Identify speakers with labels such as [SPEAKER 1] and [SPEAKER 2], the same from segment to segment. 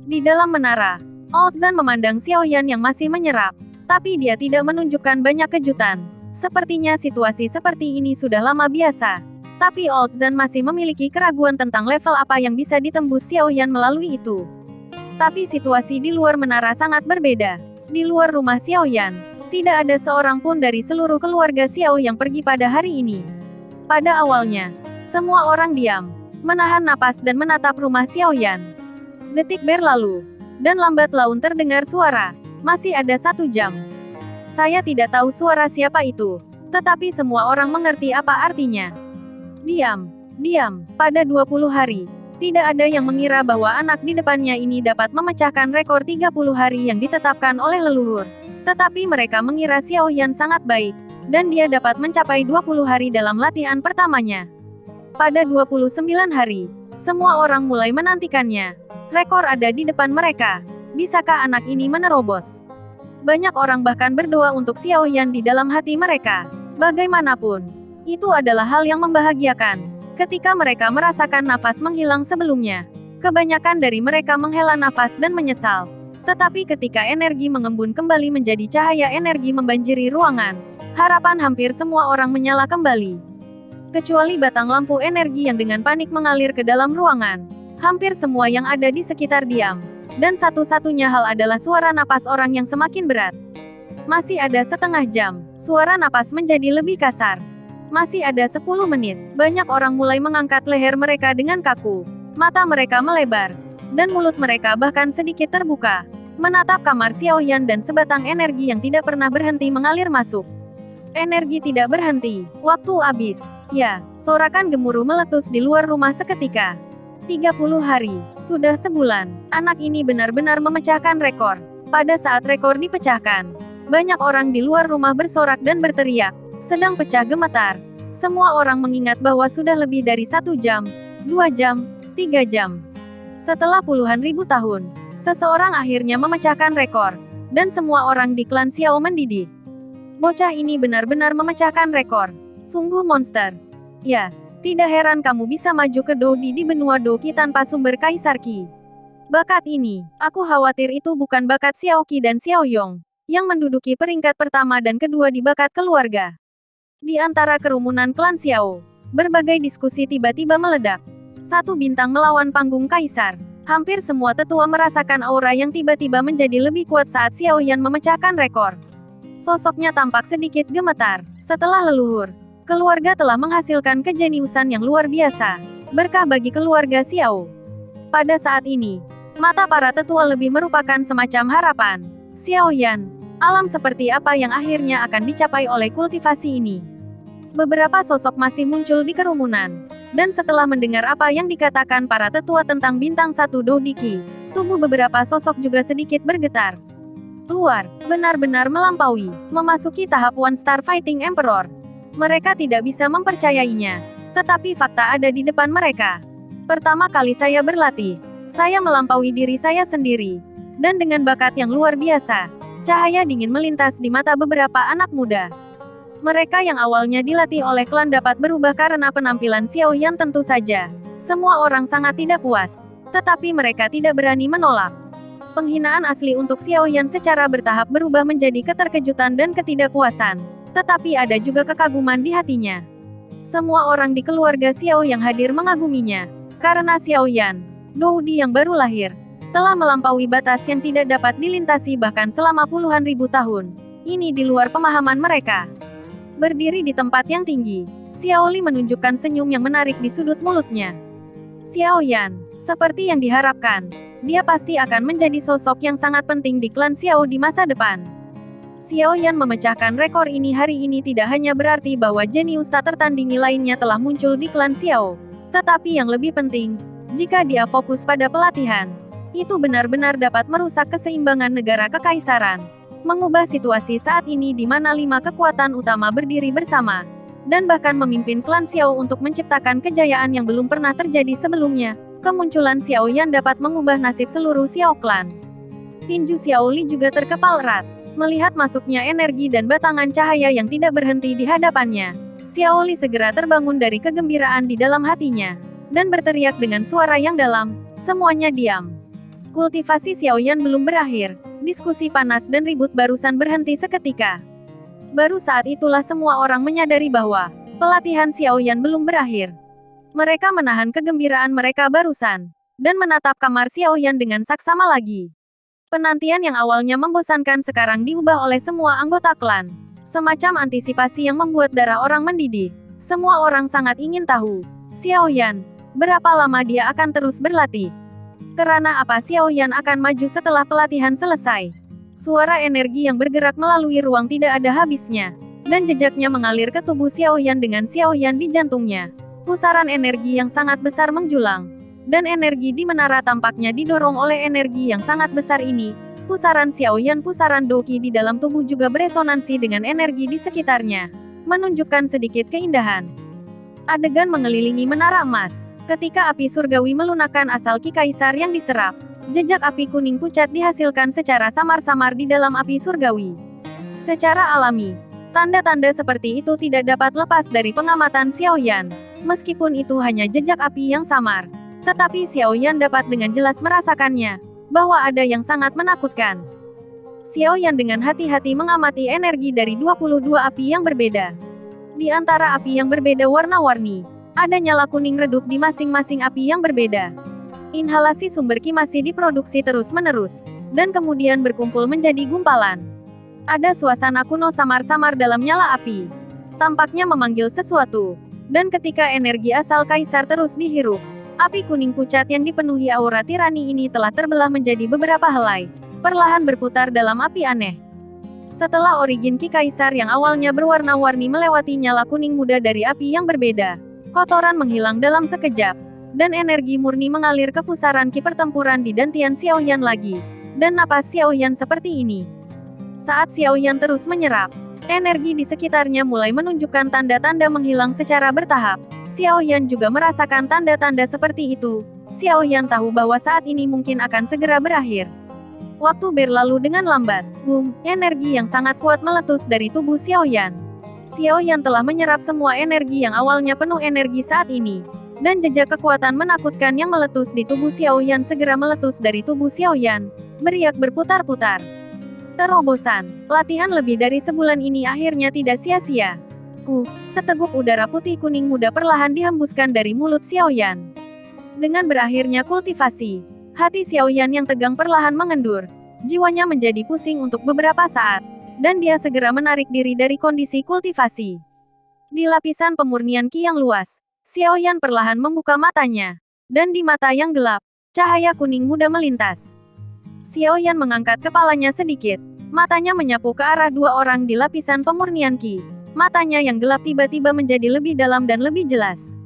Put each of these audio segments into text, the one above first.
[SPEAKER 1] Di dalam menara, Old Zan memandang Xiaoyan yang masih menyerap. Tapi dia tidak menunjukkan banyak kejutan. Sepertinya situasi seperti ini sudah lama biasa. Tapi Old Zan masih memiliki keraguan tentang level apa yang bisa ditembus Xiaoyan melalui itu. Tapi situasi di luar menara sangat berbeda. Di luar rumah Xiaoyan, tidak ada seorang pun dari seluruh keluarga Xiao yang pergi pada hari ini. Pada awalnya, semua orang diam, menahan napas dan menatap rumah Xiaoyan. Detik berlalu, dan lambat laun terdengar suara. Masih ada 1 jam. Saya tidak tahu suara siapa itu, tetapi semua orang mengerti apa artinya. Diam, diam, pada 20 hari. Tidak ada yang mengira bahwa anak di depannya ini dapat memecahkan rekor 30 hari yang ditetapkan oleh leluhur. Tetapi mereka mengira Xiaoyan sangat baik, dan dia dapat mencapai 20 hari dalam latihan pertamanya. Pada 29 hari, semua orang mulai menantikannya. Rekor ada di depan mereka. Bisakah anak ini menerobos? Banyak orang bahkan berdoa untuk Xiaoyan di dalam hati mereka. Bagaimanapun, itu adalah hal yang membahagiakan. Ketika mereka merasakan nafas menghilang sebelumnya, kebanyakan dari mereka menghela nafas dan menyesal. Tetapi ketika energi mengembun kembali menjadi cahaya energi membanjiri ruangan, harapan hampir semua orang menyala kembali. Kecuali batang lampu energi yang dengan panik mengalir ke dalam ruangan. Hampir semua yang ada di sekitar diam. Dan satu-satunya hal adalah suara napas orang yang semakin berat. Masih ada setengah jam, suara napas menjadi lebih kasar. Masih ada 10 menit, banyak orang mulai mengangkat leher mereka dengan kaku. Mata mereka melebar, dan mulut mereka bahkan sedikit terbuka. Menatap kamar Xiaoyan dan sebatang energi yang tidak pernah berhenti mengalir masuk. Energi tidak berhenti, waktu habis. Ya, sorakan gemuruh meletus di luar rumah seketika. 30 hari, sudah sebulan, anak ini benar-benar memecahkan rekor. Pada saat rekor dipecahkan, banyak orang di luar rumah bersorak dan berteriak, sedang pecah gemetar. Semua orang mengingat bahwa sudah lebih dari 1 jam, 2 jam, 3 jam. Setelah puluhan ribu tahun, seseorang akhirnya memecahkan rekor, dan semua orang di klan Xiao mendidih. Bocah ini benar-benar memecahkan rekor. Sungguh monster. Ya. Tidak heran kamu bisa maju ke Doudi di benua Doqi tanpa sumber Kaisar Qi. Bakat ini, aku khawatir itu bukan bakat Xiao Qi dan Xiao Yong, yang menduduki peringkat pertama dan kedua di bakat keluarga. Di antara kerumunan klan Xiao, berbagai diskusi tiba-tiba meledak. 1 bintang melawan panggung Kaisar. Hampir semua tetua merasakan aura yang tiba-tiba menjadi lebih kuat saat Xiaoyan memecahkan rekor. Sosoknya tampak sedikit gemetar. Setelah leluhur, keluarga telah menghasilkan kejeniusan yang luar biasa. Berkah bagi keluarga Xiao. Pada saat ini, mata para tetua lebih merupakan semacam harapan. Xiaoyan, alam seperti apa yang akhirnya akan dicapai oleh kultivasi ini? Beberapa sosok masih muncul di kerumunan. Dan setelah mendengar apa yang dikatakan para tetua tentang bintang 1 Doudi Qi, tubuh beberapa sosok juga sedikit bergetar. Luar, benar-benar melampaui, memasuki tahap One Star Fighting Emperor. Mereka tidak bisa mempercayainya. Tetapi fakta ada di depan mereka. Pertama kali saya berlatih, saya melampaui diri saya sendiri. Dan dengan bakat yang luar biasa, cahaya dingin melintas di mata beberapa anak muda. Mereka yang awalnya dilatih oleh klan dapat berubah karena penampilan Xiaoyan tentu saja. Semua orang sangat tidak puas. Tetapi mereka tidak berani menolak. Penghinaan asli untuk Xiaoyan secara bertahap berubah menjadi keterkejutan dan ketidakpuasan. Tetapi ada juga kekaguman di hatinya. Semua orang di keluarga Xiao yang hadir mengaguminya. Karena Xiaoyan, Doudi yang baru lahir, telah melampaui batas yang tidak dapat dilintasi bahkan selama puluhan ribu tahun. Ini di luar pemahaman mereka. Berdiri di tempat yang tinggi, Xiaoli menunjukkan senyum yang menarik di sudut mulutnya. Xiaoyan, seperti yang diharapkan, dia pasti akan menjadi sosok yang sangat penting di klan Xiao di masa depan. Xiaoyan memecahkan rekor ini hari ini tidak hanya berarti bahwa jenius tak tertandingi lainnya telah muncul di klan Xiao. Tetapi yang lebih penting, jika dia fokus pada pelatihan, itu benar-benar dapat merusak keseimbangan negara kekaisaran. Mengubah situasi saat ini di mana 5 kekuatan utama berdiri bersama. Dan bahkan memimpin klan Xiao untuk menciptakan kejayaan yang belum pernah terjadi sebelumnya. Kemunculan Xiaoyan dapat mengubah nasib seluruh Xiao clan. Tinju Xiaoli juga terkepal erat. Melihat masuknya energi dan batangan cahaya yang tidak berhenti di hadapannya, Xiaoli segera terbangun dari kegembiraan di dalam hatinya, dan berteriak dengan suara yang dalam, semuanya diam. kultivasi Xiaoyan belum berakhir, diskusi panas dan ribut barusan berhenti seketika. Baru saat itulah semua orang menyadari bahwa pelatihan Xiaoyan belum berakhir. Mereka menahan kegembiraan mereka barusan, dan menatap kamar Xiaoyan dengan saksama lagi. Penantian yang awalnya membosankan sekarang diubah oleh semua anggota klan. Semacam antisipasi yang membuat darah orang mendidih. Semua orang sangat ingin tahu, Xiaoyan, berapa lama dia akan terus berlatih? Karena apa Xiaoyan akan maju setelah pelatihan selesai? Suara energi yang bergerak melalui ruang tidak ada habisnya, dan jejaknya mengalir ke tubuh Xiaoyan dengan Xiaoyan di jantungnya. Pusaran energi yang sangat besar menjulang, dan energi di menara tampaknya didorong oleh energi yang sangat besar ini. Pusaran Xiaoyan, pusaran Doqi di dalam tubuh juga beresonansi dengan energi di sekitarnya, menunjukkan sedikit keindahan. Adegan mengelilingi menara emas. Ketika api surgawi melunakkan asal Ki Kaisar yang diserap, jejak api kuning pucat dihasilkan secara samar-samar di dalam api surgawi. Secara alami, tanda-tanda seperti itu tidak dapat lepas dari pengamatan Xiaoyan. Meskipun itu hanya jejak api yang samar, tetapi Xiaoyan dapat dengan jelas merasakannya, bahwa ada yang sangat menakutkan. Xiaoyan dengan hati-hati mengamati energi dari 22 api yang berbeda. Di antara api yang berbeda warna-warni, ada nyala kuning redup di masing-masing api yang berbeda. Inhalasi sumber ki masih diproduksi terus-menerus, dan kemudian berkumpul menjadi gumpalan. Ada suasana kuno samar-samar dalam nyala api. Tampaknya memanggil sesuatu. Dan ketika energi asal Kaisar terus dihirup, api kuning pucat yang dipenuhi aura tirani ini telah terbelah menjadi beberapa helai, perlahan berputar dalam api aneh. Setelah origin Ki Kaisar yang awalnya berwarna-warni melewati nyala kuning muda dari api yang berbeda, kotoran menghilang dalam sekejap, dan energi murni mengalir ke pusaran ki pertempuran di dantian Xiaoyan lagi, dan napas Xiaoyan seperti ini. Saat Xiaoyan terus menyerap, energi di sekitarnya mulai menunjukkan tanda-tanda menghilang secara bertahap. Xiaoyan juga merasakan tanda-tanda seperti itu. Xiaoyan tahu bahwa saat ini mungkin akan segera berakhir. Waktu berlalu dengan lambat. Boom, energi yang sangat kuat meletus dari tubuh Xiaoyan. Xiaoyan telah menyerap semua energi yang awalnya penuh energi saat ini. Dan jejak kekuatan menakutkan yang meletus di tubuh Xiaoyan segera meletus dari tubuh Xiaoyan, beriak berputar-putar. Terobosan, latihan lebih dari sebulan ini akhirnya tidak sia-sia. Seteguk udara putih kuning muda perlahan dihembuskan dari mulut Xiaoyan. Dengan berakhirnya kultivasi, hati Xiaoyan yang tegang perlahan mengendur. Jiwanya menjadi pusing untuk beberapa saat, dan dia segera menarik diri dari kondisi kultivasi. Di lapisan pemurnian ki yang luas, Xiaoyan perlahan membuka matanya. Dan di mata yang gelap, cahaya kuning muda melintas. Xiaoyan mengangkat kepalanya sedikit. Matanya menyapu ke arah dua orang di lapisan pemurnian ki. Matanya yang gelap tiba-tiba menjadi lebih dalam dan lebih jelas.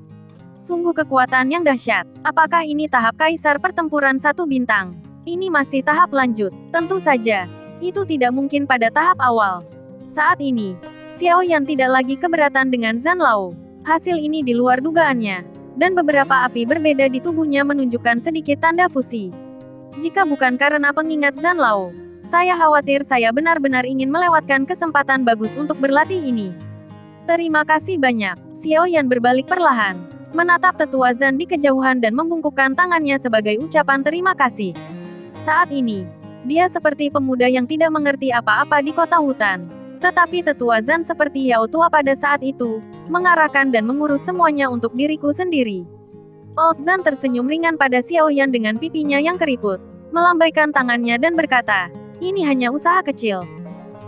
[SPEAKER 1] Sungguh kekuatan yang dahsyat. Apakah ini tahap Kaisar Pertempuran satu bintang? Ini masih tahap lanjut. Tentu saja, itu tidak mungkin pada tahap awal. Saat ini, Xiaoyan tidak lagi keberatan dengan Zhan Lao. Hasil ini di luar dugaannya. Dan beberapa api berbeda di tubuhnya menunjukkan sedikit tanda fusi. Jika bukan karena pengingat Zhan Lao, saya khawatir saya benar-benar ingin melewatkan kesempatan bagus untuk berlatih ini. Terima kasih banyak. Xiaoyan berbalik perlahan, menatap tetua Zhan di kejauhan dan membungkukkan tangannya sebagai ucapan terima kasih. Saat ini, dia seperti pemuda yang tidak mengerti apa-apa di kota hutan. Tetapi tetua Zhan seperti Yao Tua pada saat itu, mengarahkan dan mengurus semuanya untuk diriku sendiri. Old Zhan tersenyum ringan pada Xiaoyan dengan pipinya yang keriput, melambaikan tangannya dan berkata, ini hanya usaha kecil.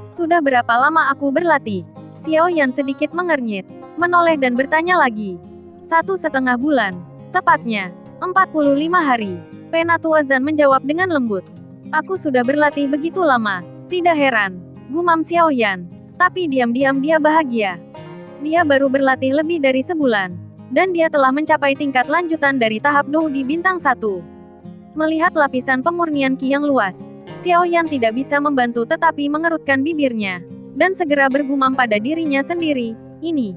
[SPEAKER 1] Sudah berapa lama aku berlatih? Xiaoyan sedikit mengernyit, menoleh dan bertanya lagi. 1,5 bulan. Tepatnya, 45 hari. Penatua Zhan menjawab dengan lembut. Aku sudah berlatih begitu lama. Tidak heran, gumam Xiaoyan. Tapi diam-diam dia bahagia. Dia baru berlatih lebih dari sebulan. Dan dia telah mencapai tingkat lanjutan dari tahap Dou di bintang 1. Melihat lapisan pemurnian ki yang luas, Xiaoyan tidak bisa membantu tetapi mengerutkan bibirnya. Dan segera bergumam pada dirinya sendiri, ini.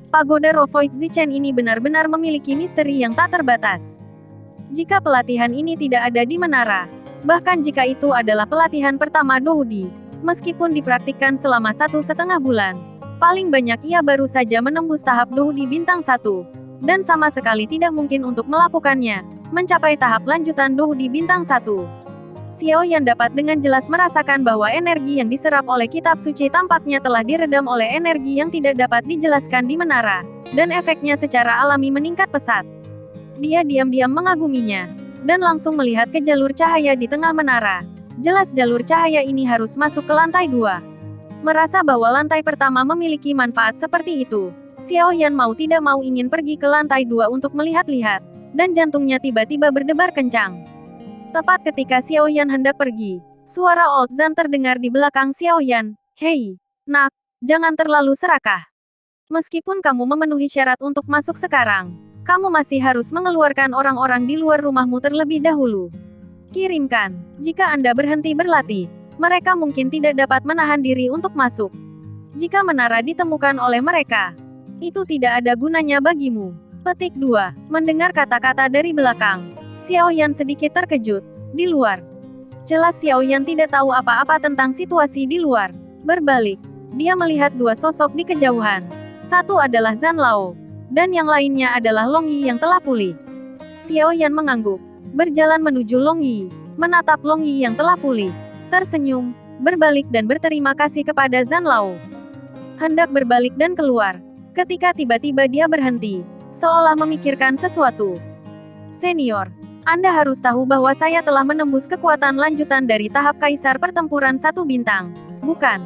[SPEAKER 1] Pagoda Rovoid Zichen ini benar-benar memiliki misteri yang tak terbatas. Jika pelatihan ini tidak ada di menara, bahkan jika itu adalah pelatihan pertama Doudi, meskipun dipraktikkan selama 1,5 bulan, paling banyak ia baru saja menembus tahap Doudi bintang 1, dan sama sekali tidak mungkin untuk melakukannya, mencapai tahap lanjutan Doudi bintang 1. Xiao Yan dapat dengan jelas merasakan bahwa energi yang diserap oleh kitab suci tampaknya telah diredam oleh energi yang tidak dapat dijelaskan di menara, dan efeknya secara alami meningkat pesat. Dia diam-diam mengaguminya, dan langsung melihat ke jalur cahaya di tengah menara. Jelas jalur cahaya ini harus masuk ke lantai 2. Merasa bahwa lantai pertama memiliki manfaat seperti itu, Xiao Yan mau tidak mau ingin pergi ke lantai 2 untuk melihat-lihat, dan jantungnya tiba-tiba berdebar kencang. Tepat ketika Xiao Yan hendak pergi, suara Old Zan terdengar di belakang Xiao Yan. "Hei, nak, jangan terlalu serakah. Meskipun kamu memenuhi syarat untuk masuk sekarang, kamu masih harus mengeluarkan orang-orang di luar rumahmu terlebih dahulu. Kirimkan, jika Anda berhenti berlatih, mereka mungkin tidak dapat menahan diri untuk masuk. Jika menara ditemukan oleh mereka, itu tidak ada gunanya bagimu." Petik 2. Mendengar kata-kata dari belakang, Xiao Yan sedikit terkejut. Di luar, jelas Xiao Yan tidak tahu apa-apa tentang situasi di luar. Berbalik, dia melihat dua sosok di kejauhan. Satu adalah Zhan Lao, dan yang lainnya adalah Long Yi yang telah pulih. Xiao Yan mengangguk, berjalan menuju Long Yi, menatap Long Yi yang telah pulih, tersenyum, berbalik dan berterima kasih kepada Zhan Lao. Hendak berbalik dan keluar, ketika tiba-tiba dia berhenti, seolah memikirkan sesuatu. "Senior, Anda harus tahu bahwa saya telah menembus kekuatan lanjutan dari tahap Kaisar Pertempuran 1 Bintang, bukan?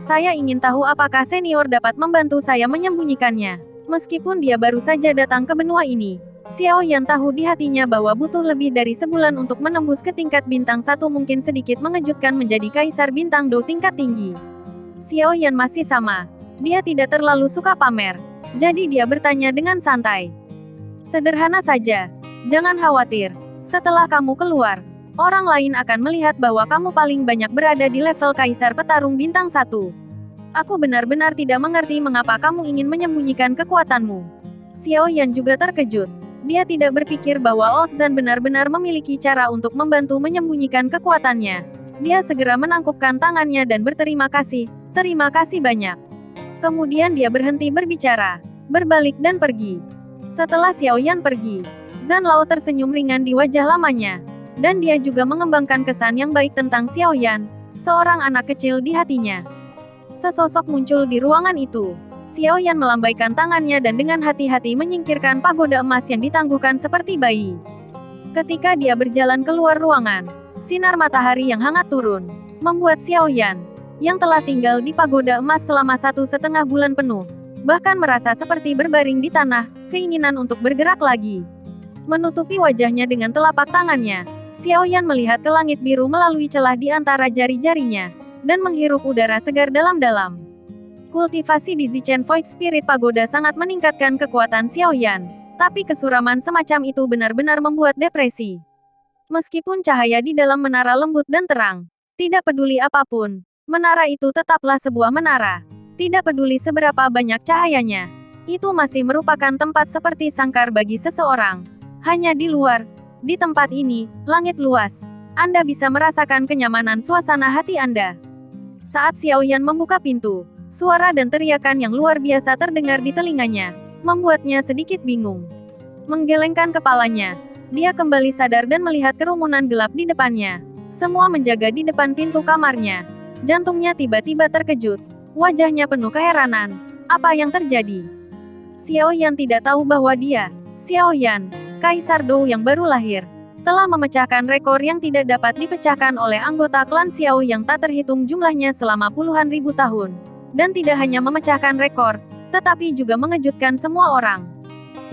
[SPEAKER 1] Saya ingin tahu apakah senior dapat membantu saya menyembunyikannya." Meskipun dia baru saja datang ke benua ini, Xiao Yan tahu di hatinya bahwa butuh lebih dari sebulan untuk menembus ke tingkat bintang 1 mungkin sedikit mengejutkan menjadi Kaisar Bintang 2 tingkat tinggi. Xiao Yan masih sama. Dia tidak terlalu suka pamer. Jadi dia bertanya dengan santai. "Sederhana saja. Jangan khawatir. Setelah kamu keluar, orang lain akan melihat bahwa kamu paling banyak berada di level Kaisar Petarung Bintang 1. Aku benar-benar tidak mengerti mengapa kamu ingin menyembunyikan kekuatanmu." Xiao Yan juga terkejut. Dia tidak berpikir bahwa Old Zan benar-benar memiliki cara untuk membantu menyembunyikan kekuatannya. Dia segera menangkupkan tangannya dan berterima kasih. "Terima kasih banyak." Kemudian dia berhenti berbicara, berbalik dan pergi. Setelah Xiao Yan pergi, Zhan Lao tersenyum ringan di wajah lamanya. Dan dia juga mengembangkan kesan yang baik tentang Xiao Yan, seorang anak kecil di hatinya. Sesosok muncul di ruangan itu. Xiao Yan melambaikan tangannya dan dengan hati-hati menyingkirkan pagoda emas yang ditangguhkan seperti bayi. Ketika dia berjalan keluar ruangan, sinar matahari yang hangat turun, membuat Xiao Yan, yang telah tinggal di pagoda emas selama 1,5 bulan penuh, bahkan merasa seperti berbaring di tanah, keinginan untuk bergerak lagi. Menutupi wajahnya dengan telapak tangannya, Xiao Yan melihat ke langit biru melalui celah di antara jari-jarinya, dan menghirup udara segar dalam-dalam. Kultivasi di Zichen Void Spirit Pagoda sangat meningkatkan kekuatan Xiao Yan, tapi kesuraman semacam itu benar-benar membuat depresi. Meskipun cahaya di dalam menara lembut dan terang, tidak peduli apapun, menara itu tetaplah sebuah menara. Tidak peduli seberapa banyak cahayanya, itu masih merupakan tempat seperti sangkar bagi seseorang. Hanya di luar, di tempat ini, langit luas, Anda bisa merasakan kenyamanan suasana hati Anda. Saat Xiao Yan membuka pintu, suara dan teriakan yang luar biasa terdengar di telinganya, membuatnya sedikit bingung. Menggelengkan kepalanya, dia kembali sadar dan melihat kerumunan gelap di depannya. Semua menjaga di depan pintu kamarnya. Jantungnya tiba-tiba terkejut. Wajahnya penuh keheranan. Apa yang terjadi? Xiao Yan tidak tahu bahwa dia, Xiao Yan, Kaisar Dou yang baru lahir, telah memecahkan rekor yang tidak dapat dipecahkan oleh anggota klan Xiao yang tak terhitung jumlahnya selama puluhan ribu tahun. Dan tidak hanya memecahkan rekor, tetapi juga mengejutkan semua orang.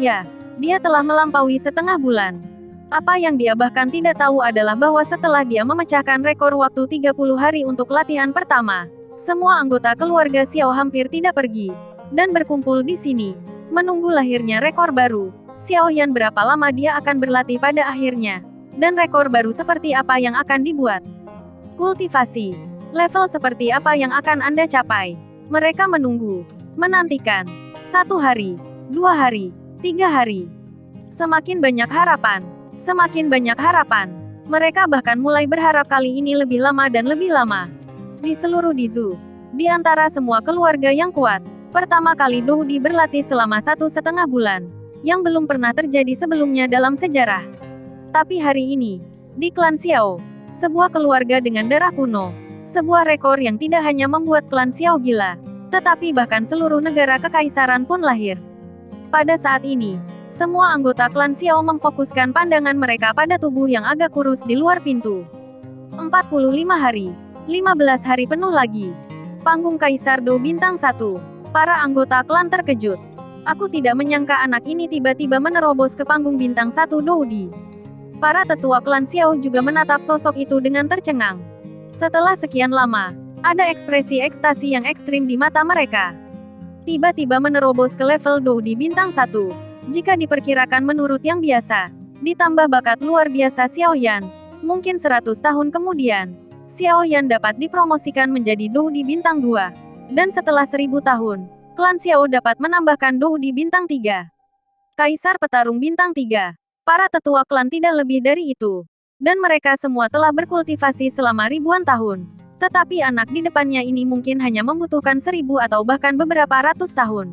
[SPEAKER 1] Ya, dia telah melampaui setengah bulan. Apa yang dia bahkan tidak tahu adalah bahwa setelah dia memecahkan rekor waktu 30 hari untuk latihan pertama, semua anggota keluarga Xiao hampir tidak pergi, dan berkumpul di sini, menunggu lahirnya rekor baru. Xiao Yan berapa lama dia akan berlatih pada akhirnya, dan rekor baru seperti apa yang akan dibuat. Kultivasi, level seperti apa yang akan Anda capai? Mereka menunggu, menantikan, 1 hari, 2 hari, 3 hari. Semakin banyak harapan, semakin banyak harapan. Mereka bahkan mulai berharap kali ini lebih lama dan lebih lama. Di seluruh Dizu, di antara semua keluarga yang kuat, pertama kali Doudi berlatih selama 1,5 bulan, yang belum pernah terjadi sebelumnya dalam sejarah. Tapi hari ini, di klan Xiao, Sebuah keluarga dengan darah kuno. Sebuah rekor yang tidak hanya membuat klan Xiao gila, tetapi bahkan seluruh negara kekaisaran pun lahir. Pada saat ini, semua anggota klan Xiao memfokuskan pandangan mereka pada tubuh yang agak kurus di luar pintu. 45 hari. 15 hari penuh lagi. Panggung Kaisar Dou Bintang 1. Para anggota klan terkejut. Aku tidak menyangka anak ini tiba-tiba menerobos ke panggung Bintang 1 Doudi. Para tetua klan Xiao juga menatap sosok itu dengan tercengang. Setelah sekian lama, ada ekspresi ekstasi yang ekstrim di mata mereka. Tiba-tiba menerobos ke level Doudi Bintang 1. Jika diperkirakan menurut yang biasa, ditambah bakat luar biasa Xiaoyan, mungkin 100 tahun kemudian, Xiaoyan dapat dipromosikan menjadi Doudi Bintang 2. Dan setelah 1000 tahun, klan Xiao dapat menambahkan Doudi Bintang 3. Kaisar Petarung Bintang 3. Para tetua klan tidak lebih dari itu. Dan mereka semua telah berkultivasi selama ribuan tahun. Tetapi anak di depannya ini mungkin hanya membutuhkan 1000 atau bahkan beberapa ratus tahun.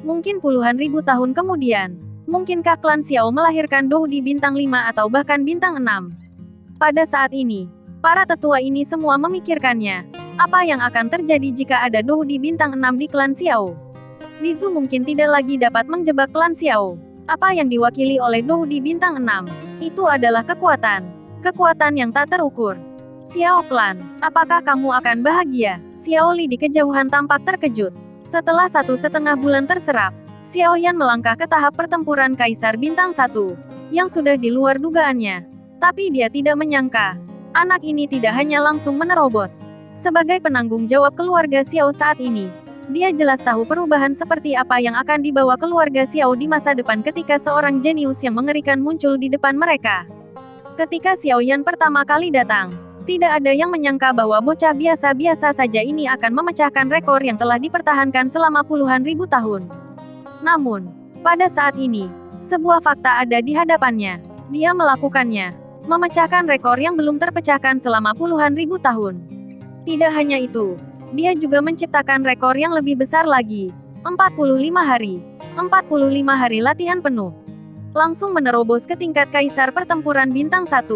[SPEAKER 1] Mungkin puluhan ribu tahun kemudian, mungkinkah klan Xiao melahirkan Doudi Bintang 5 atau bahkan Bintang 6? Pada saat ini, para tetua ini semua memikirkannya. Apa yang akan terjadi jika ada Doudi Bintang 6 di klan Xiao? Lizu mungkin tidak lagi dapat menjebak klan Xiao. Apa yang diwakili oleh Doudi Bintang 6? Itu adalah kekuatan. Kekuatan yang tak terukur. Xiao Clan, apakah kamu akan bahagia? Xiao Li di kejauhan tampak terkejut. Setelah 1,5 bulan terserap, Xiaoyan melangkah ke tahap pertempuran Kaisar Bintang 1, yang sudah di luar dugaannya. Tapi dia tidak menyangka, anak ini tidak hanya langsung menerobos. Sebagai penanggung jawab keluarga Xiao saat ini, dia jelas tahu perubahan seperti apa yang akan dibawa keluarga Xiao di masa depan ketika seorang jenius yang mengerikan muncul di depan mereka. Ketika Xiaoyan pertama kali datang, tidak ada yang menyangka bahwa bocah biasa-biasa saja ini akan memecahkan rekor yang telah dipertahankan selama puluhan ribu tahun. Namun, pada saat ini, sebuah fakta ada di hadapannya. Dia melakukannya, memecahkan rekor yang belum terpecahkan selama puluhan ribu tahun. Tidak hanya itu, dia juga menciptakan rekor yang lebih besar lagi. 45 hari. 45 hari latihan penuh. Langsung menerobos ke tingkat Kaisar Pertempuran Bintang 1.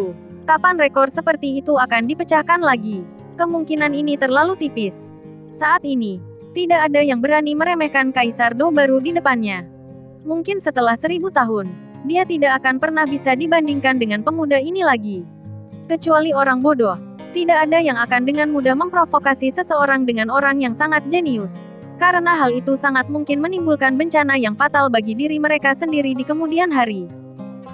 [SPEAKER 1] Kapan rekor seperti itu akan dipecahkan lagi? Kemungkinan ini terlalu tipis. Saat ini, tidak ada yang berani meremehkan Kaisar Dou baru di depannya. Mungkin setelah 1000 tahun, dia tidak akan pernah bisa dibandingkan dengan pemuda ini lagi. Kecuali orang bodoh, tidak ada yang akan dengan mudah memprovokasi seseorang dengan orang yang sangat jenius. Karena hal itu sangat mungkin menimbulkan bencana yang fatal bagi diri mereka sendiri di kemudian hari.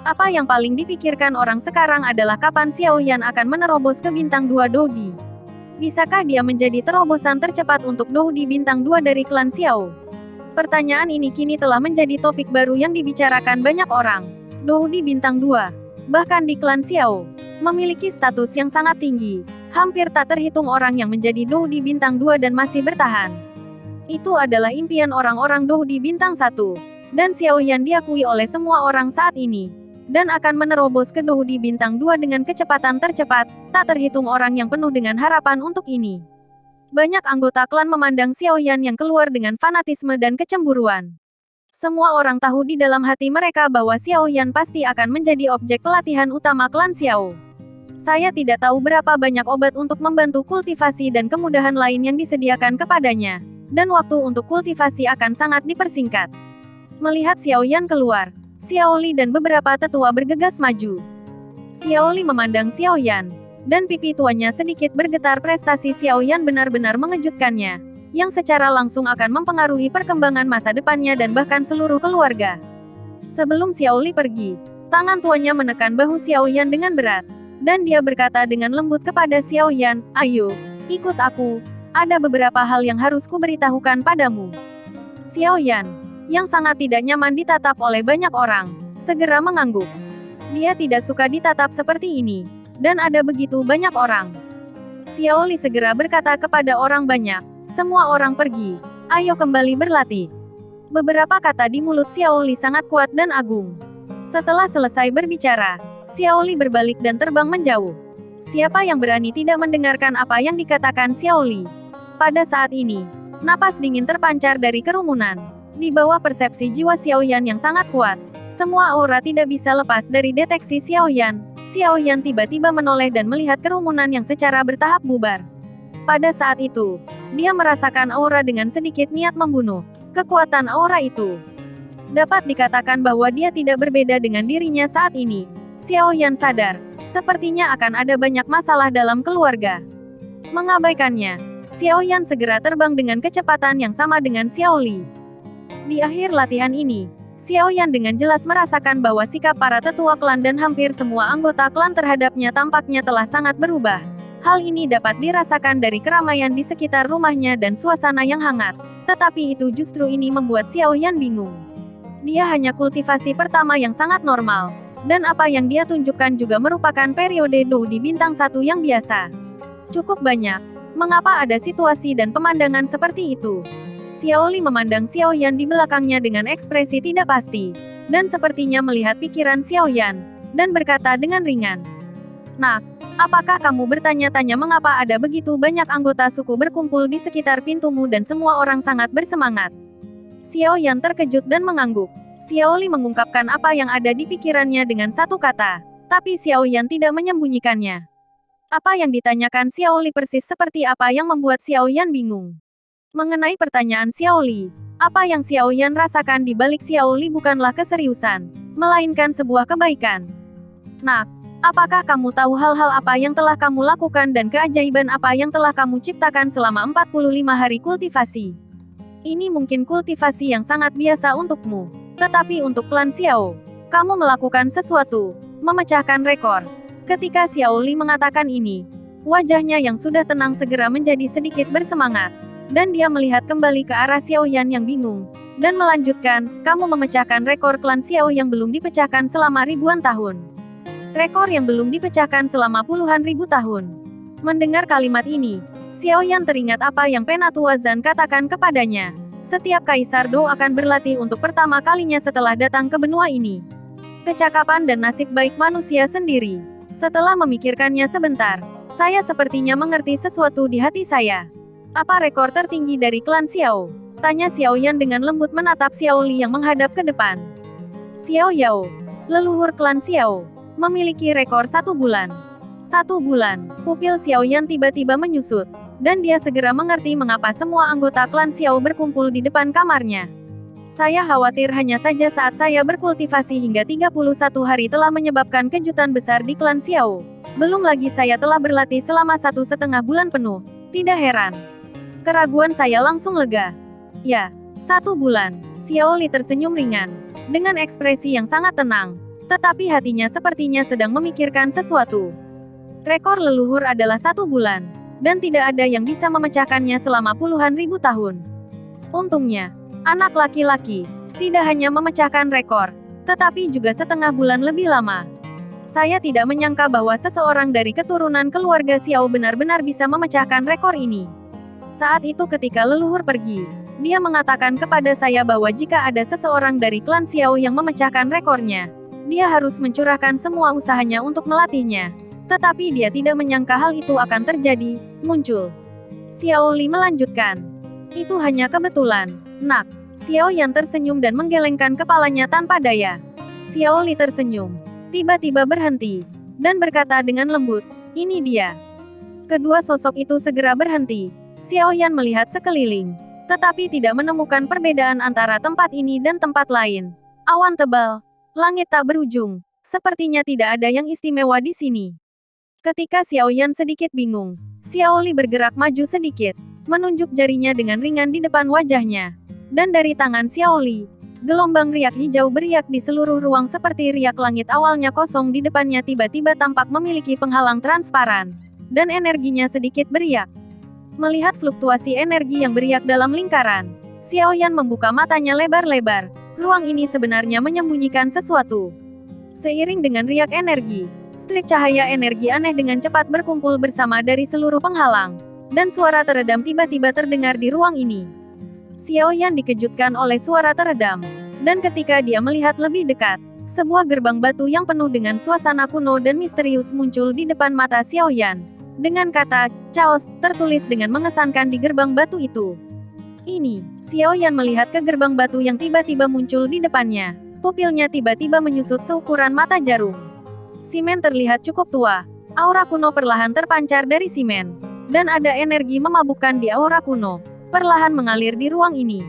[SPEAKER 1] Apa yang paling dipikirkan orang sekarang adalah kapan Xiaoyan akan menerobos ke Bintang 2 Doudi. Bisakah dia menjadi terobosan tercepat untuk Doudi Bintang 2 dari klan Xiao? Pertanyaan ini kini telah menjadi topik baru yang dibicarakan banyak orang. Doudi Bintang 2, bahkan di klan Xiao, memiliki status yang sangat tinggi. Hampir tak terhitung orang yang menjadi Doudi Bintang 2 dan masih bertahan. Itu adalah impian orang-orang Doudi Bintang 1. Dan Xiaoyan diakui oleh semua orang saat ini. Dan akan menerobos ke Doudi Bintang 2 dengan kecepatan tercepat, tak terhitung orang yang penuh dengan harapan untuk ini. Banyak anggota klan memandang Xiaoyan yang keluar dengan fanatisme dan kecemburuan. Semua orang tahu di dalam hati mereka bahwa Xiaoyan pasti akan menjadi objek pelatihan utama klan Xiao. Saya tidak tahu berapa banyak obat untuk membantu kultivasi dan kemudahan lain yang disediakan kepadanya. Dan waktu untuk kultivasi akan sangat dipersingkat. Melihat Xiaoyan keluar, Xiao Li dan beberapa tetua bergegas maju. Xiao Li memandang Xiaoyan, dan pipi tuanya sedikit bergetar. Prestasi Xiaoyan benar-benar mengejutkannya, yang secara langsung akan mempengaruhi perkembangan masa depannya dan bahkan seluruh keluarga. Sebelum Xiao Li pergi, tangan tuanya menekan bahu Xiaoyan dengan berat, dan dia berkata dengan lembut kepada Xiaoyan, "Ayo, ikut aku. Ada beberapa hal yang harus kuberitahukan padamu." Xiaoyan, yang sangat tidak nyaman ditatap oleh banyak orang, segera mengangguk. Dia tidak suka ditatap seperti ini, dan ada begitu banyak orang. Xiao Li segera berkata kepada orang banyak, "Semua orang pergi. Ayo kembali berlatih." Beberapa kata di mulut Xiao Li sangat kuat dan agung. Setelah selesai berbicara, Xiao Li berbalik dan terbang menjauh. Siapa yang berani tidak mendengarkan apa yang dikatakan Xiao Li? Pada saat ini, napas dingin terpancar dari kerumunan. Di bawah persepsi jiwa Xiaoyan yang sangat kuat, semua aura tidak bisa lepas dari deteksi Xiaoyan. Xiao Yan tiba-tiba menoleh dan melihat kerumunan yang secara bertahap bubar. Pada saat itu, dia merasakan aura dengan sedikit niat membunuh. Kekuatan aura itu dapat dikatakan bahwa dia tidak berbeda dengan dirinya saat ini. Xiao Yan sadar, sepertinya akan ada banyak masalah dalam keluarga. Mengabaikannya, Xiao Yan segera terbang dengan kecepatan yang sama dengan Xiao Li. Di akhir latihan ini, Xiao Yan dengan jelas merasakan bahwa sikap para tetua klan dan hampir semua anggota klan terhadapnya tampaknya telah sangat berubah. Hal ini dapat dirasakan dari keramaian di sekitar rumahnya dan suasana yang hangat. Tetapi itu justru ini membuat Xiao Yan bingung. Dia hanya kultivasi pertama yang sangat normal. Dan apa yang dia tunjukkan juga merupakan periode Dou di bintang 1 yang biasa. Cukup banyak. Mengapa ada situasi dan pemandangan seperti itu? Xiao Li memandang Xiao Yan di belakangnya dengan ekspresi tidak pasti, dan sepertinya melihat pikiran Xiao Yan, dan berkata dengan ringan, "Nak, apakah kamu bertanya-tanya mengapa ada begitu banyak anggota suku berkumpul di sekitar pintumu dan semua orang sangat bersemangat?" Xiao Yan terkejut dan mengangguk. Xiao Li mengungkapkan apa yang ada di pikirannya dengan satu kata, tapi Xiao Yan tidak menyembunyikannya. Apa yang ditanyakan Xiao Li persis seperti apa yang membuat Xiao Yan bingung. Mengenai pertanyaan Xiao Li, apa yang Xiao Yan rasakan di balik Xiao Li bukanlah keseriusan, melainkan sebuah kebaikan. "Nak, apakah kamu tahu hal-hal apa yang telah kamu lakukan dan keajaiban apa yang telah kamu ciptakan selama 45 hari kultivasi? Ini mungkin kultivasi yang sangat biasa untukmu, tetapi untuk klan Xiao, kamu melakukan sesuatu, memecahkan rekor." Ketika Xiao Li mengatakan ini, wajahnya yang sudah tenang segera menjadi sedikit bersemangat. Dan dia melihat kembali ke arah Xiao Yan yang bingung, dan melanjutkan, "Kamu memecahkan rekor klan Xiao yang belum dipecahkan selama ribuan tahun. Rekor yang belum dipecahkan selama puluhan ribu tahun." Mendengar kalimat ini, Xiao Yan teringat apa yang Penatua Zan katakan kepadanya. Setiap Kaisar Dou akan berlatih untuk pertama kalinya setelah datang ke benua ini. Kecakapan dan nasib baik manusia sendiri. Setelah memikirkannya sebentar, saya sepertinya mengerti sesuatu di hati saya. "Apa rekor tertinggi dari klan Xiao?" tanya Xiao Yan dengan lembut menatap Xiao Li yang menghadap ke depan. "Xiao Yao, leluhur klan Xiao, memiliki rekor 1 bulan." 1 bulan, pupil Xiao Yan tiba-tiba menyusut, dan dia segera mengerti mengapa semua anggota klan Xiao berkumpul di depan kamarnya. "Saya khawatir hanya saja saat saya berkultivasi hingga 31 hari telah menyebabkan kejutan besar di klan Xiao. Belum lagi saya telah berlatih selama 1,5 bulan penuh. Tidak heran. Keraguan saya langsung lega." "Ya, 1 bulan." Xiao Li tersenyum ringan, dengan ekspresi yang sangat tenang, tetapi hatinya sepertinya sedang memikirkan sesuatu. Rekor leluhur adalah 1 bulan, dan tidak ada yang bisa memecahkannya selama puluhan ribu tahun. Untungnya, anak laki-laki tidak hanya memecahkan rekor, tetapi juga setengah bulan lebih lama. Saya tidak menyangka bahwa seseorang dari keturunan keluarga Xiao benar-benar bisa memecahkan rekor ini. Saat itu ketika leluhur pergi, dia mengatakan kepada saya bahwa jika ada seseorang dari klan Xiao yang memecahkan rekornya, dia harus mencurahkan semua usahanya untuk melatihnya. Tetapi dia tidak menyangka hal itu akan terjadi, muncul. Xiao Li melanjutkan. "Itu hanya kebetulan, Nak." Xiao Yan tersenyum dan menggelengkan kepalanya tanpa daya. Xiao Li tersenyum, tiba-tiba berhenti, dan berkata dengan lembut, "Ini dia." Kedua sosok itu segera berhenti. Xiao Yan melihat sekeliling, tetapi tidak menemukan perbedaan antara tempat ini dan tempat lain. Awan tebal, langit tak berujung, sepertinya tidak ada yang istimewa di sini. Ketika Xiao Yan sedikit bingung, Xiao Li bergerak maju sedikit, menunjuk jarinya dengan ringan di depan wajahnya. Dan dari tangan Xiao Li, gelombang riak hijau beriak di seluruh ruang seperti riak langit awalnya kosong di depannya tiba-tiba tampak memiliki penghalang transparan, dan energinya sedikit beriak. Melihat fluktuasi energi yang beriak dalam lingkaran, Xiao Yan membuka matanya lebar-lebar. Ruang ini sebenarnya menyembunyikan sesuatu. Seiring dengan riak energi, strik cahaya energi aneh dengan cepat berkumpul bersama dari seluruh penghalang, dan suara teredam tiba-tiba terdengar di ruang ini. Xiao Yan dikejutkan oleh suara teredam, dan ketika dia melihat lebih dekat, sebuah gerbang batu yang penuh dengan suasana kuno dan misterius muncul di depan mata Xiao Yan. Dengan kata "Chaos" tertulis dengan mengesankan di gerbang batu itu. Ini, Xiao Yan melihat ke gerbang batu yang tiba-tiba muncul di depannya. Pupilnya tiba-tiba menyusut seukuran mata jarum. Simen terlihat cukup tua. Aura kuno perlahan terpancar dari Simen. Dan ada energi memabukkan di aura kuno. Perlahan mengalir di ruang ini.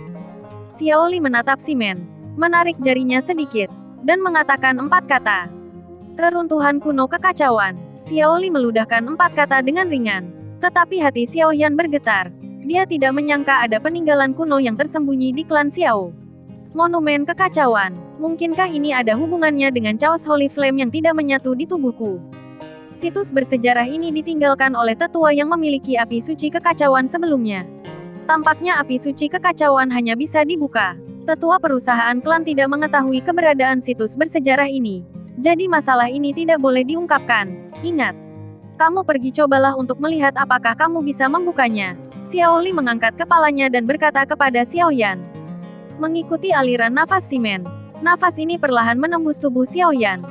[SPEAKER 1] Xiaoli menatap Simen. Menarik jarinya sedikit. Dan mengatakan 4 kata. Reruntuhan kuno kekacauan. Xiaoli meludahkan 4 kata dengan ringan. Tetapi hati Xiaoyan bergetar. Dia tidak menyangka ada peninggalan kuno yang tersembunyi di klan Xiao. Monumen kekacauan. Mungkinkah ini ada hubungannya dengan Chaos Holy Flame yang tidak menyatu di tubuhku? Situs bersejarah ini ditinggalkan oleh tetua yang memiliki api suci kekacauan sebelumnya. Tampaknya api suci kekacauan hanya bisa dibuka. Tetua perusahaan klan tidak mengetahui keberadaan situs bersejarah ini. Jadi masalah ini tidak boleh diungkapkan. Ingat. Kamu pergi cobalah untuk melihat apakah kamu bisa membukanya. Xiaoli mengangkat kepalanya dan berkata kepada Xiaoyan. Mengikuti aliran nafas Simen. Nafas ini perlahan menembus tubuh Xiaoyan.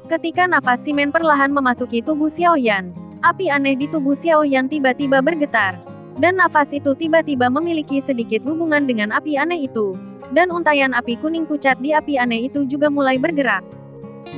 [SPEAKER 1] Ketika nafas Simen perlahan memasuki tubuh Xiaoyan, api aneh di tubuh Xiaoyan tiba-tiba bergetar. Dan nafas itu tiba-tiba memiliki sedikit hubungan dengan api aneh itu. Dan untaian api kuning pucat di api aneh itu juga mulai bergerak.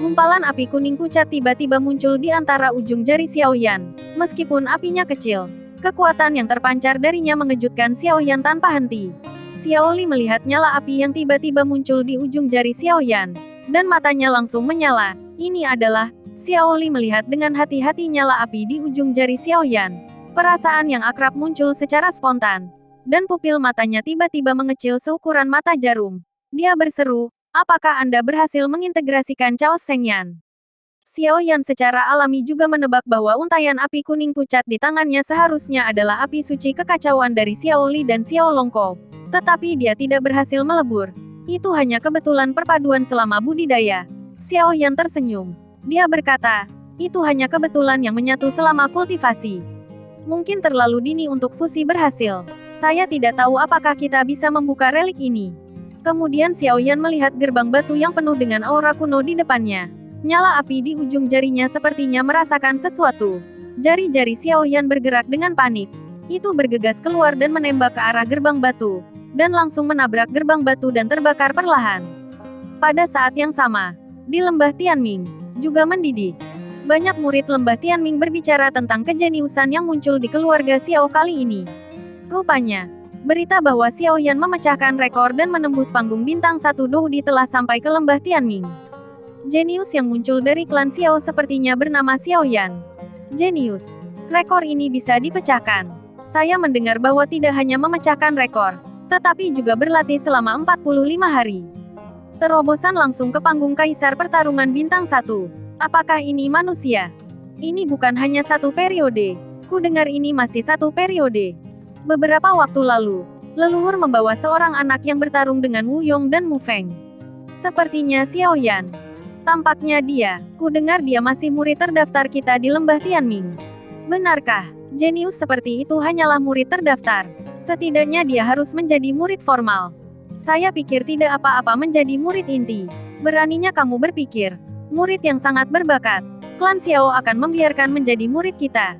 [SPEAKER 1] Gumpalan api kuning pucat tiba-tiba muncul di antara ujung jari Xiaoyan. Meskipun apinya kecil, kekuatan yang terpancar darinya mengejutkan Xiaoyan tanpa henti. Xiaoli melihat nyala api yang tiba-tiba muncul di ujung jari Xiaoyan. Dan matanya langsung menyala. Ini adalah, Xiaoli melihat dengan hati-hati nyala api di ujung jari Xiaoyan. Perasaan yang akrab muncul secara spontan. Dan pupil matanya tiba-tiba mengecil seukuran mata jarum. Dia berseru, apakah Anda berhasil mengintegrasikan Chaos Shengyan? Xiaoyan secara alami juga menebak bahwa untaian api kuning pucat di tangannya seharusnya adalah api suci kekacauan dari Xiaoli dan Xiao Longko. Tetapi dia tidak berhasil melebur. Itu hanya kebetulan perpaduan selama budidaya. Xiaoyan tersenyum. Dia berkata, itu hanya kebetulan yang menyatu selama kultivasi. Mungkin terlalu dini untuk fusi berhasil. Saya tidak tahu apakah kita bisa membuka relik ini. Kemudian Xiaoyan melihat gerbang batu yang penuh dengan aura kuno di depannya. Nyala api di ujung jarinya sepertinya merasakan sesuatu. Jari-jari Xiaoyan bergerak dengan panik. Itu bergegas keluar dan menembak ke arah gerbang batu. Dan langsung menabrak gerbang batu dan terbakar perlahan. Pada saat yang sama, di lembah Tianming, juga mendidih. Banyak murid lembah Tianming berbicara tentang kejeniusan yang muncul di keluarga Xiao kali ini. Rupanya, berita bahwa Xiaoyan memecahkan rekor dan menembus panggung bintang 1 Doudi telah sampai ke lembah Tianming. Jenius yang muncul dari klan Xiao sepertinya bernama Xiaoyan. Jenius. Rekor ini bisa dipecahkan. Saya mendengar bahwa tidak hanya memecahkan rekor, tetapi juga berlatih selama 45 hari. Terobosan langsung ke panggung kaisar pertarungan bintang 1. Apakah ini manusia? Ini bukan hanya 1 periode. Ku dengar ini masih 1 periode. Beberapa waktu lalu, leluhur membawa seorang anak yang bertarung dengan Wu Yong dan Mu Feng. Sepertinya Xiaoyan. Tampaknya dia, ku dengar dia masih murid terdaftar kita di lembah Tianming. Benarkah, jenius seperti itu hanyalah murid terdaftar? Setidaknya dia harus menjadi murid formal. Saya pikir tidak apa-apa menjadi murid inti. Beraninya kamu berpikir, murid yang sangat berbakat, klan Xiao akan membiarkan menjadi murid kita.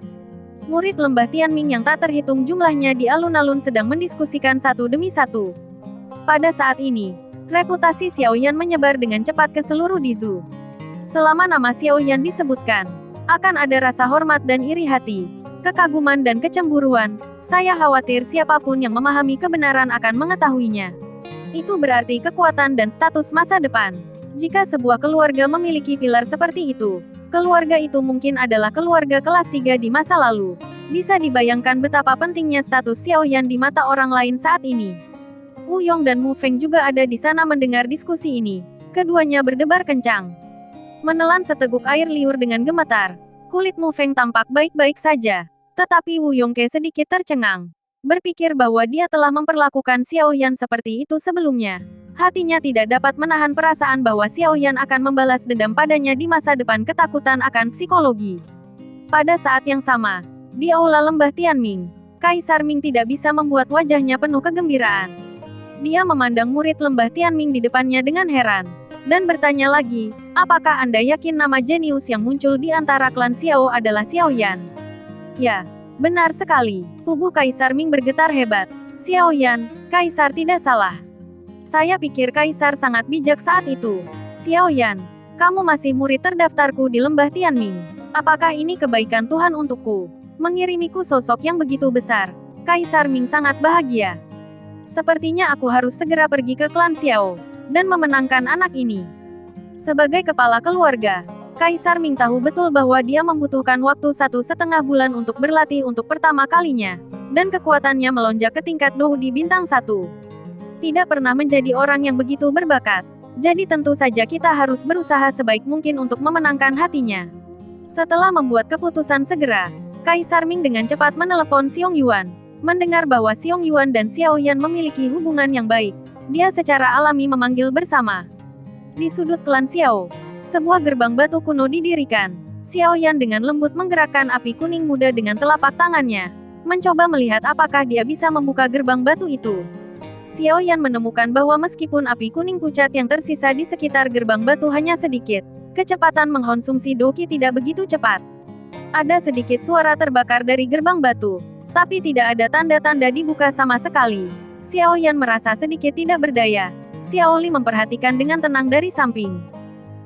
[SPEAKER 1] Murid lembah Tianming yang tak terhitung jumlahnya di alun-alun sedang mendiskusikan satu demi satu. Pada saat ini, reputasi Xiaoyan menyebar dengan cepat ke seluruh Dizu. Selama nama Xiaoyan disebutkan, akan ada rasa hormat dan iri hati, kekaguman dan kecemburuan. Saya khawatir siapapun yang memahami kebenaran akan mengetahuinya. Itu berarti kekuatan dan status masa depan. Jika sebuah keluarga memiliki pilar seperti itu, keluarga itu mungkin adalah keluarga kelas 3 di masa lalu. Bisa dibayangkan betapa pentingnya status Xiaoyan di mata orang lain saat ini. Wu Yong dan Mu Feng juga ada di sana mendengar diskusi ini. Keduanya berdebar kencang. Menelan seteguk air liur dengan gemetar. Kulit Mu Feng tampak baik-baik saja. Tetapi Wu Yongke sedikit tercengang. Berpikir bahwa dia telah memperlakukan Xiaoyan seperti itu sebelumnya. Hatinya tidak dapat menahan perasaan bahwa Xiaoyan akan membalas dendam padanya di masa depan. Ketakutan akan psikologi. Pada saat yang sama, di aula lembah Tianming, Kaisar Ming tidak bisa membuat wajahnya penuh kegembiraan. Dia memandang murid lembah Tianming di depannya dengan heran. Dan bertanya lagi, apakah Anda yakin nama jenius yang muncul di antara klan Xiao adalah Xiaoyan? Ya, benar sekali. Tubuh Kaisar Ming bergetar hebat. Xiaoyan, Kaisar tidak salah. Saya pikir Kaisar sangat bijak saat itu. Xiaoyan, Kamu masih murid terdaftarku di lembah Tianming. Apakah ini kebaikan Tuhan untukku? Mengirimiku sosok yang begitu besar. Kaisar Ming sangat bahagia. Sepertinya aku harus segera pergi ke klan Xiao dan memenangkan anak ini. Sebagai kepala keluarga, Kaisar Ming tahu betul bahwa dia membutuhkan waktu 1,5 bulan untuk berlatih untuk pertama kalinya, dan kekuatannya melonjak ke tingkat Dou di bintang 1. Tidak pernah menjadi orang yang begitu berbakat, jadi tentu saja kita harus berusaha sebaik mungkin untuk memenangkan hatinya. Setelah membuat keputusan segera, Kaisar Ming dengan cepat menelepon Xiong Yuan. Mendengar bahwa Xiong Yuan dan Xiao Yan memiliki hubungan yang baik, dia secara alami memanggil bersama. Di sudut klan Xiao, sebuah gerbang batu kuno didirikan. Xiao Yan dengan lembut menggerakkan api kuning muda dengan telapak tangannya, mencoba melihat apakah dia bisa membuka gerbang batu itu. Xiao Yan menemukan bahwa meskipun api kuning pucat yang tersisa di sekitar gerbang batu hanya sedikit, kecepatan mengkonsumsi Doqi tidak begitu cepat. Ada sedikit suara terbakar dari gerbang batu, tapi tidak ada tanda-tanda dibuka sama sekali. Xiao Yan merasa sedikit tidak berdaya. Xiao Li memperhatikan dengan tenang dari samping.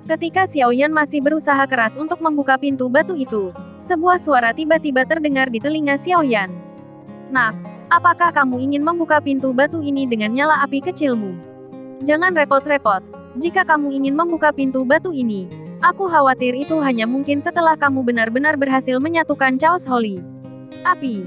[SPEAKER 1] Ketika Xiao Yan masih berusaha keras untuk membuka pintu batu itu, sebuah suara tiba-tiba terdengar di telinga Xiao Yan. "Nak, apakah kamu ingin membuka pintu batu ini dengan nyala api kecilmu? Jangan repot-repot. Jika kamu ingin membuka pintu batu ini, aku khawatir itu hanya mungkin setelah kamu benar-benar berhasil menyatukan Chaos Holy." Api.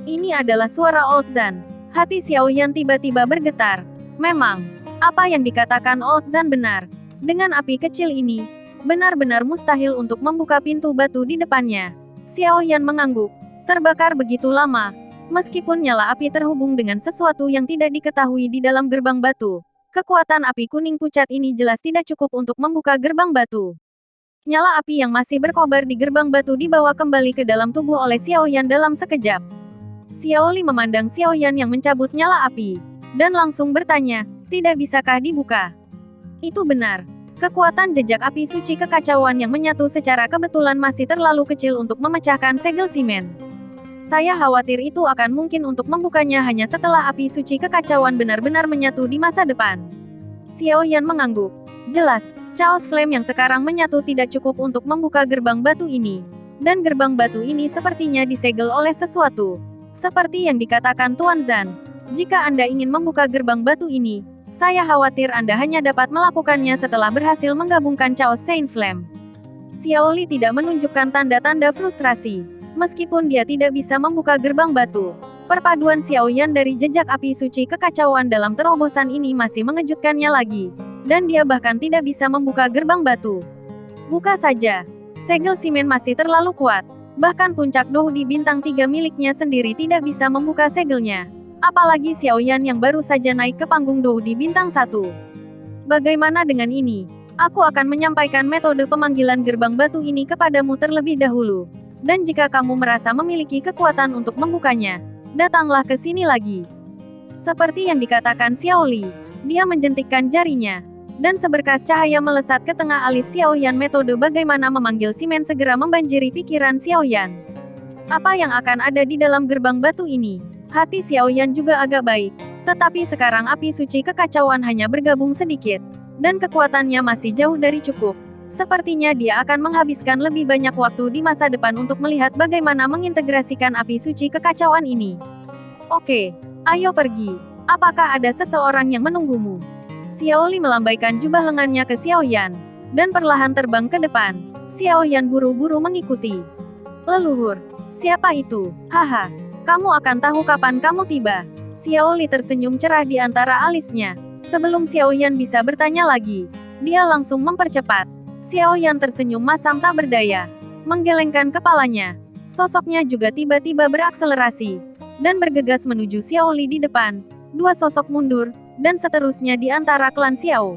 [SPEAKER 1] Ini adalah suara Old Zan. Hati Xiao Yan tiba-tiba bergetar. Memang, apa yang dikatakan Old Zan benar. Dengan api kecil ini, benar-benar mustahil untuk membuka pintu batu di depannya. Xiao Yan mengangguk. Terbakar begitu lama. Meskipun nyala api terhubung dengan sesuatu yang tidak diketahui di dalam gerbang batu, kekuatan api kuning pucat ini jelas tidak cukup untuk membuka gerbang batu. Nyala api yang masih berkobar di gerbang batu dibawa kembali ke dalam tubuh oleh Xiao Yan dalam sekejap. Xiao Li memandang Xiao Yan yang mencabut nyala api, dan langsung bertanya, "Tidak bisakah dibuka?" Itu benar. Kekuatan jejak api suci kekacauan yang menyatu secara kebetulan masih terlalu kecil untuk memecahkan segel simen. Saya khawatir itu akan mungkin untuk membukanya hanya setelah api suci kekacauan benar-benar menyatu di masa depan. Xiao Yan mengangguk. Jelas, Chaos Flame yang sekarang menyatu tidak cukup untuk membuka gerbang batu ini. Dan gerbang batu ini sepertinya disegel oleh sesuatu. Seperti yang dikatakan Tuan Zan. Jika Anda ingin membuka gerbang batu ini, saya khawatir Anda hanya dapat melakukannya setelah berhasil menggabungkan Chaos Saint Flame. Xiao Li tidak menunjukkan tanda-tanda frustrasi. Meskipun dia tidak bisa membuka gerbang batu, perpaduan Xiao Yan dari jejak api suci kekacauan dalam terobosan ini masih mengejutkannya lagi. Dan dia bahkan tidak bisa membuka gerbang batu. Buka saja. Segel simen masih terlalu kuat. Bahkan puncak Dou di bintang 3 miliknya sendiri tidak bisa membuka segelnya. Apalagi Xiao Yan yang baru saja naik ke panggung Dou di bintang 1. Bagaimana dengan ini? Aku akan menyampaikan metode pemanggilan gerbang batu ini kepadamu terlebih dahulu. Dan jika kamu merasa memiliki kekuatan untuk membukanya, datanglah ke sini lagi. Seperti yang dikatakan Xiao Li, dia menjentikkan jarinya. Dan seberkas cahaya melesat ke tengah alis Xiao Yan. Metode bagaimana memanggil simen segera membanjiri pikiran Xiao Yan. Apa yang akan ada di dalam gerbang batu ini? Hati Xiao Yan juga agak baik. Tetapi sekarang api suci kekacauan hanya bergabung sedikit. Dan kekuatannya masih jauh dari cukup. Sepertinya dia akan menghabiskan lebih banyak waktu di masa depan untuk melihat bagaimana mengintegrasikan api suci kekacauan ini. Oke, ayo pergi. Apakah ada seseorang yang menunggumu? Xiao Li melambaikan jubah lengannya ke Xiao Yan, dan perlahan terbang ke depan. Xiao Yan buru-buru mengikuti. Leluhur, siapa itu? Haha, kamu akan tahu kapan kamu tiba. Xiao Li tersenyum cerah di antara alisnya. Sebelum Xiao Yan bisa bertanya lagi, dia langsung mempercepat. Xiao Yan tersenyum masam tak berdaya, menggelengkan kepalanya. Sosoknya juga tiba-tiba berakselerasi, dan bergegas menuju Xiao Li di depan. Dua sosok mundur, dan seterusnya di antara klan Xiao.